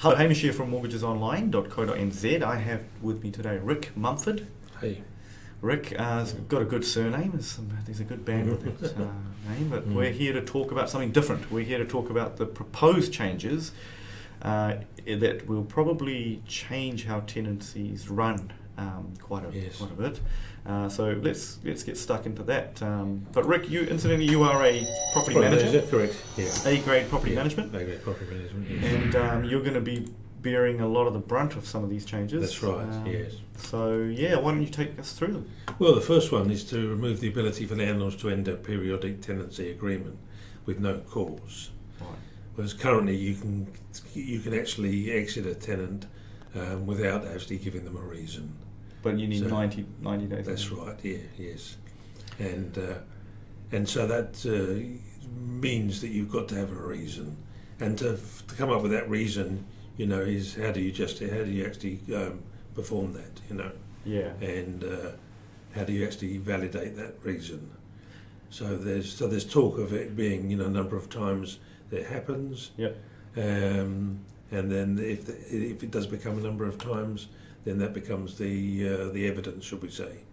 Hello, Hamish here from mortgagesonline.co.nz. I have with me today Rick Mumford. Hey. Rick has got a good surname. There's a good band with that name, but we're here to talk about something different. We're here to talk about the proposed changes that will probably change how tenancies run quite a bit. So let's get stuck into that. But Rick, you are a property manager. Is that correct? Yeah. A-grade property management. A-grade property management. Yes. And you're going to be bearing a lot of the brunt of some of these changes. That's right. Yes. So why don't you take us through them? Well, the first one is to remove the ability for landlords to end a periodic tenancy agreement with no cause. Right. Whereas currently you can actually exit a tenant without actually giving them a reason. But you need 90 days. That's right. Yeah. Yes. And so that means that you've got to have a reason, and to come up with that reason, is how do you actually perform that, Yeah. and how do you actually validate that reason? So there's talk of it being a number of times that it happens. Yep. And then if it does become a number of times, then that becomes the evidence, should we say,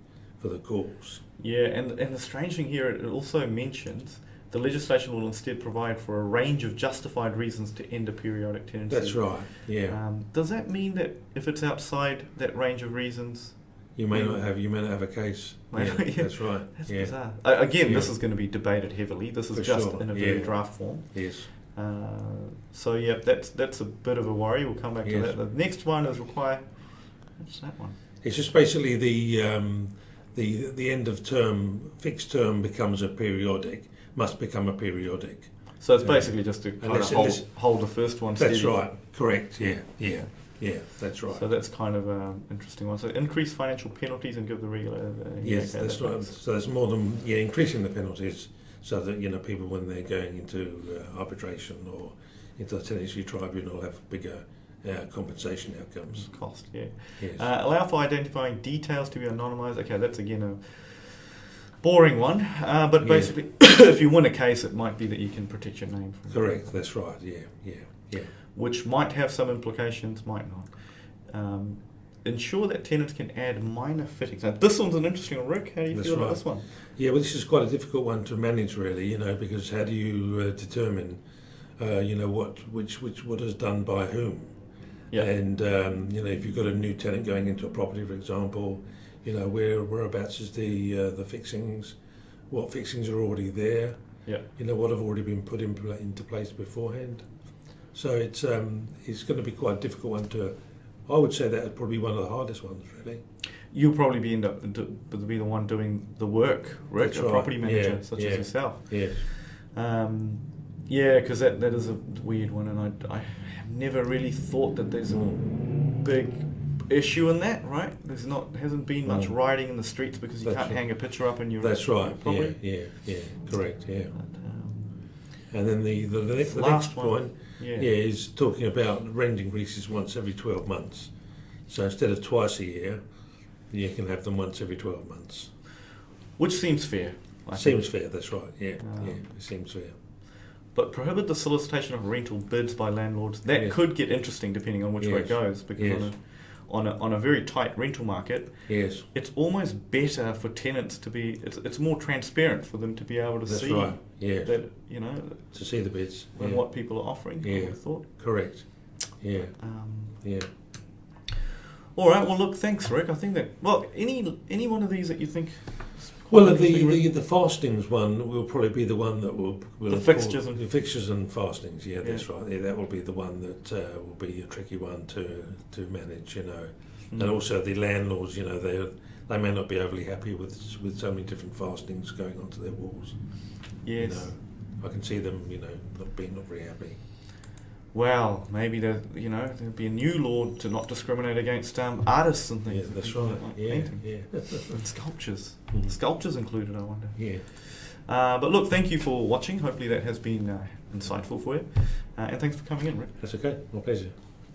for the cause. Yeah, and the strange thing here, it also mentions the legislation will instead provide for a range of justified reasons to end a periodic tenancy. That's right. Yeah. Does that mean that if it's outside that range of reasons, you may not have a case? Yeah, that's right. That's bizarre. Again, this is going to be debated heavily. This is for just sure. in a very draft form. Yes. So that's a bit of a worry. We'll come back to that. The next one is require. What's that one? It's just basically the end of term, fixed term becomes must become a periodic. So it's basically just to kind of hold the first one steady. That's right. Correct. Yeah. That's right. So that's kind of an interesting one. So increase financial penalties and give the regulator. Yes, that's right. So there's more than increasing the penalties, so that people, when they're going into arbitration or into the tenancy tribunal, have bigger compensation outcomes. Cost, yeah. Yes. Allow for identifying details to be anonymised. Okay, that's again a boring one. But basically, if you win a case, it might be that you can protect your name. Correct, that's right, yeah. Which might have some implications, might not. Ensure that tenants can add minor fittings. Now, this one's an interesting one, Rick. How do you feel about this one? Yeah, well, this is quite a difficult one to manage, really, because how do you determine, what is done by whom? Yeah. And if you've got a new tenant going into a property, for example, whereabouts is the fixings? What fixings are already there? Yeah. What have already been put into place beforehand? So it's going to be quite a difficult one to. I would say that would probably be one of the hardest ones, really. You'll probably be be the one doing the work, Rick, That's a right. property manager such as yourself. Yes. Because that is a weird one, and I have never really thought that there's a big issue in that, right? Hasn't been much rioting in the streets because you can't hang a picture up in your. That's right. Property. Yeah. Correct. Yeah. But, and then the next point, is talking about rent increases once every 12 months. So instead of twice a year, you can have them once every 12 months. Which seems fair. Seems fair. That's right. Yeah. It seems fair. But prohibit the solicitation of rental bids by landlords. That could get interesting depending on which way it goes, because on a very tight rental market, it's almost better for tenants to be. It's more transparent for them to be able to see that to see the bids and what people are offering. I would have thought. Correct. Yeah. All right. Well, look. Thanks, Rick. I think that. Well, any one of these that you think. Well, the fastings one will probably be the one that will the fixtures and fastings. Yeah, that's right. Yeah, that will be the one that will be a tricky one to manage. And also the landlords. They may not be overly happy with so many different fastings going onto their walls. Yes. I can see them. Not very happy. Well, maybe there'll be a new law to not discriminate against artists and things. Yeah, that's right. Painting. And sculptures. Sculptures included, I wonder. Yeah. But look, thank you for watching. Hopefully that has been insightful for you. And thanks for coming in, Rick. That's okay. My pleasure.